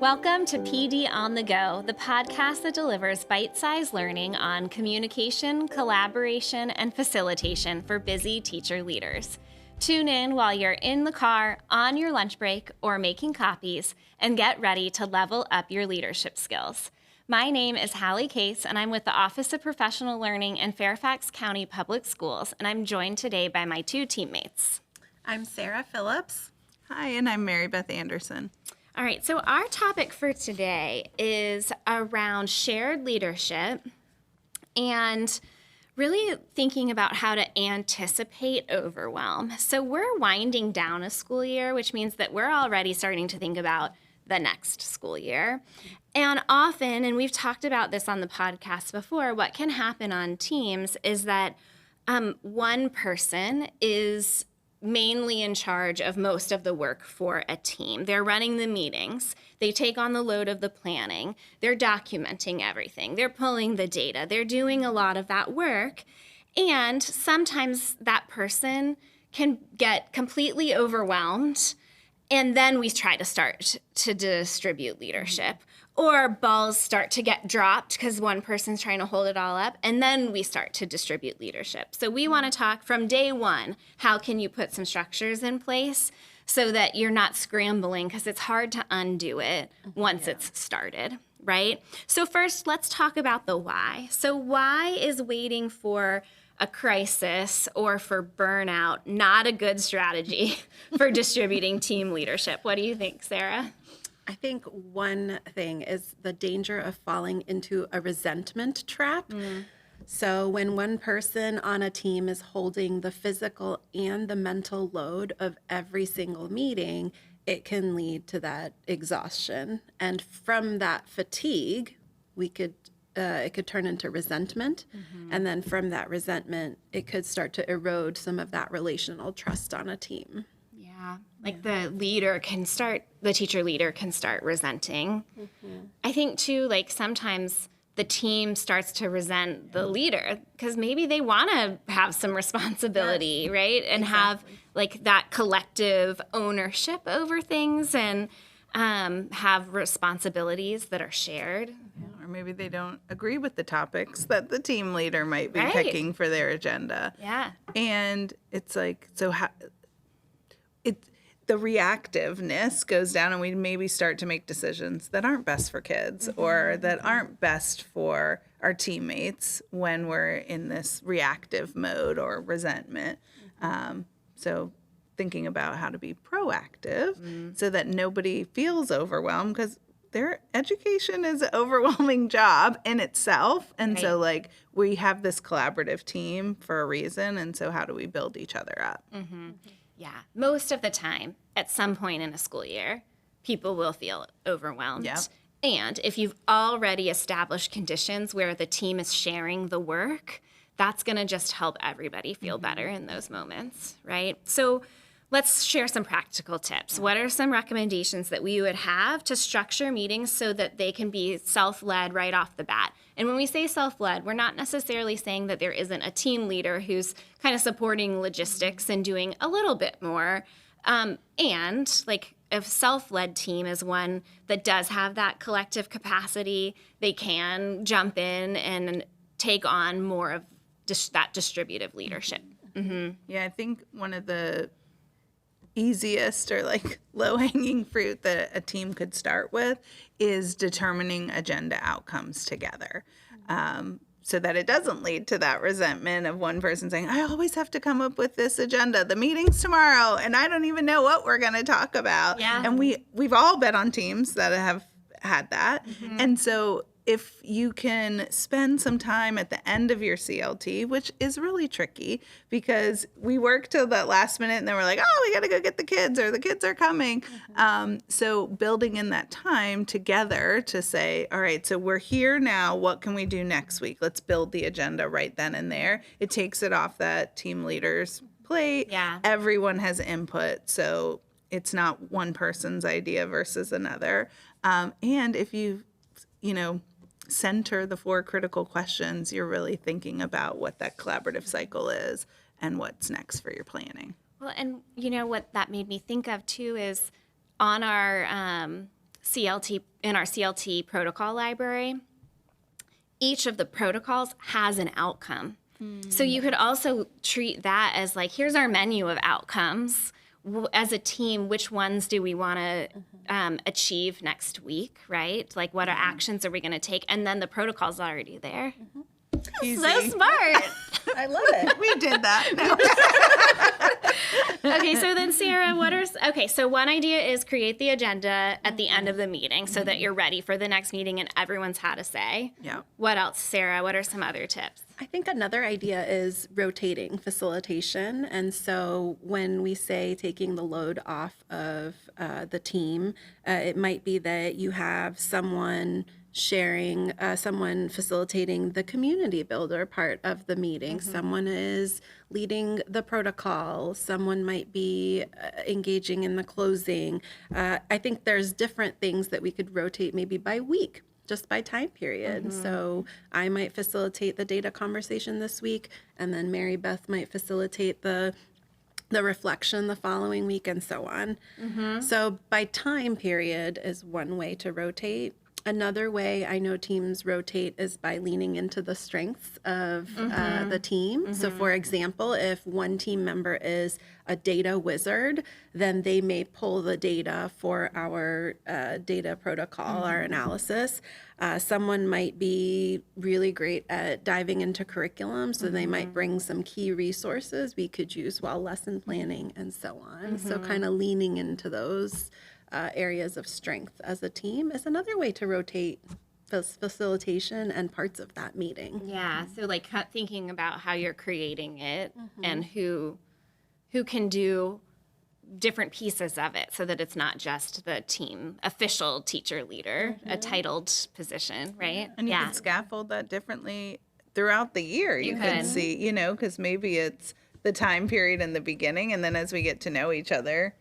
Welcome to PD on the Go, the podcast that delivers bite-sized learning on communication, collaboration, and facilitation for busy teacher leaders. Tune in while you're in the car, on your lunch break, or making copies, and get ready to level up your leadership skills. My name is Hallie Case, and I'm with the Office of Professional Learning in Fairfax County Public Schools, and I'm joined today by my two teammates. I'm Sarah Phillips. Hi, and I'm Mary Beth Anderson. All right, so our topic for today is around shared leadership and really thinking about how to anticipate overwhelm. So we're winding down a school year, which means that we're already starting to think about the next school year. And often, and we've talked about this on the podcast before, what can happen on teams is that one person is mainly in charge of most of the work for a team. They're running the meetings. They take on the load of the planning. They're documenting everything. They're pulling the data. They're doing a lot of that work. And sometimes that person can get completely overwhelmed. And then we try to start to distribute leadership. Or balls start to get dropped because one person's trying to hold it all up, and then we start to distribute leadership. So we want to talk from day one, how can you put some structures in place so that you're not scrambling, because it's hard to undo it once it's started, right? So first, let's talk about the why. So why is waiting for a crisis or for burnout not a good strategy for distributing team leadership? What do you think, Sarah? I think one thing is the danger of falling into a resentment trap. So when one person on a team is holding the physical and the mental load of every single meeting, it can lead to that exhaustion. And from that fatigue, it could turn into resentment. And then from that resentment, it could start to erode some of that relational trust on a team. Yeah, like the teacher leader can start resenting. I think too, like sometimes the team starts to resent the leader because maybe they want to have some responsibility, right? And have like that collective ownership over things and have responsibilities that are shared. Or maybe they don't agree with the topics that the team leader might be Right. picking for their agenda. Yeah. And it's like, the reactiveness goes down, and we maybe start to make decisions that aren't best for kids or that aren't best for our teammates when we're in this reactive mode or resentment. So thinking about how to be proactive so that nobody feels overwhelmed, because their education is an overwhelming job in itself. And so like we have this collaborative team for a reason. And so how do we build each other up? Yeah, most of the time, at some point in a school year, people will feel overwhelmed. Yep. And if you've already established conditions where the team is sharing the work, that's going to just help everybody feel better in those moments, right? So let's share some practical tips. What are some recommendations that we would have to structure meetings so that they can be self-led right off the bat? And when we say self-led, we're not necessarily saying that there isn't a team leader who's kind of supporting logistics and doing a little bit more. And like a self-led team is one that does have that collective capacity. They can jump in and take on more of that distributive leadership. Yeah, I think one of the easiest or like low-hanging fruit that a team could start with is determining agenda outcomes together, so that it doesn't lead to that resentment of one person saying, I always have to come up with this agenda. The meeting's tomorrow, and I don't even know what we're going to talk about. Yeah. And we've all been on teams that have had that. And so if you can spend some time at the end of your CLT, which is really tricky because we work till that last minute and then we're like, oh, we got to go get the kids or the kids are coming. So building in that time together to say, all right, so we're here now. What can we do next week? Let's build the agenda right then and there. It takes it off that team leader's plate. Yeah. Everyone has input. So it's not one person's idea versus another. And if you center the 4 critical questions, you're really thinking about what that collaborative cycle is and what's next for your planning. Well, and you know what that made me think of too is on our our CLT protocol library, each of the protocols has an outcome. So you could also treat that as like, here's our menu of outcomes. As a team, which ones do we want to achieve next week, right? Like, what actions are we going to take? And then the protocol's already there. Easy. So smart. I love it. We did that. No. Okay, so then Sarah, so one idea is create the agenda at the end of the meeting so that you're ready for the next meeting and everyone's had a say. Yeah. What else, Sarah? What are some other tips? I think another idea is rotating facilitation. And so when we say taking the load off of the team, it might be that you have someone someone facilitating the community builder part of the meeting. Someone is leading the protocol. Someone might be engaging in the closing. I think there's different things that we could rotate maybe by week, just by time period. So I might facilitate the data conversation this week, and then Mary Beth might facilitate the reflection the following week, and so on. So by time period is one way to rotate. Another way I know teams rotate is by leaning into the strengths of the team. So for example, if one team member is a data wizard, then they may pull the data for our data protocol, our analysis. Someone might be really great at diving into curriculum, so they might bring some key resources we could use while lesson planning, and so on. So kind of leaning into those areas of strength as a team is another way to rotate facilitation and parts of that meeting. Yeah, so like thinking about how you're creating it and who can do different pieces of it so that it's not just the team official teacher leader, a titled position, right? And you can scaffold that differently throughout the year. You can see, because maybe it's the time period in the beginning, and then as we get to know each other,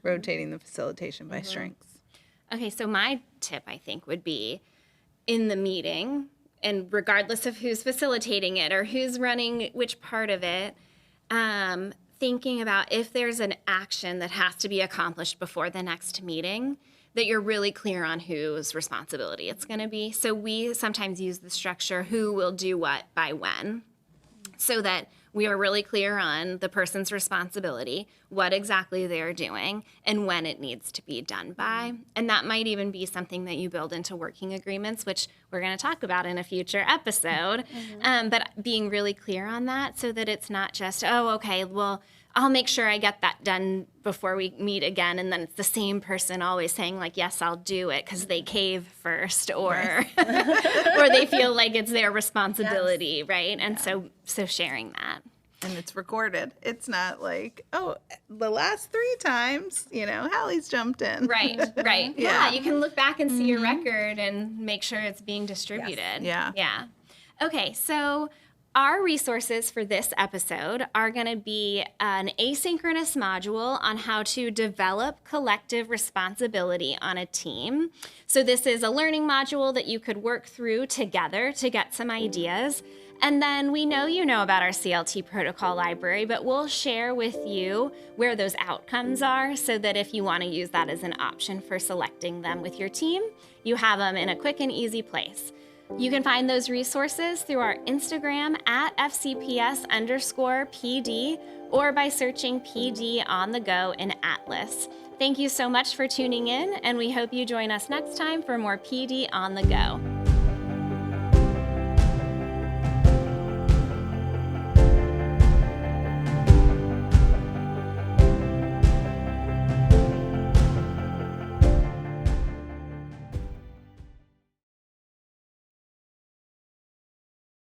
rotating the facilitation by strengths. Okay, so my tip, I think, would be in the meeting, and regardless of who's facilitating it or who's running which part of it, thinking about if there's an action that has to be accomplished before the next meeting, that you're really clear on whose responsibility it's going to be. So we sometimes use the structure, who will do what by when, so that we are really clear on the person's responsibility, what exactly they're doing, and when it needs to be done by. And that might even be something that you build into working agreements, which we're going to talk about in a future episode. But being really clear on that so that it's not just, I'll make sure I get that done before we meet again, and then it's the same person always saying like, yes, I'll do it because they cave first, or or they feel like it's their responsibility, right? And so sharing that. And it's recorded. It's not like, the last 3 times, Hallie's jumped in. Right. Yeah, you can look back and see your record and make sure it's being distributed. Yes. Yeah. Okay, so our resources for this episode are going to be an asynchronous module on how to develop collective responsibility on a team. So this is a learning module that you could work through together to get some ideas. And then we know you know about our CLT protocol library, but we'll share with you where those outcomes are so that if you want to use that as an option for selecting them with your team, you have them in a quick and easy place. You can find those resources through our Instagram at FCPS_PD or by searching PD on the go in Atlas. Thank you so much for tuning in, and we hope you join us next time for more PD on the go.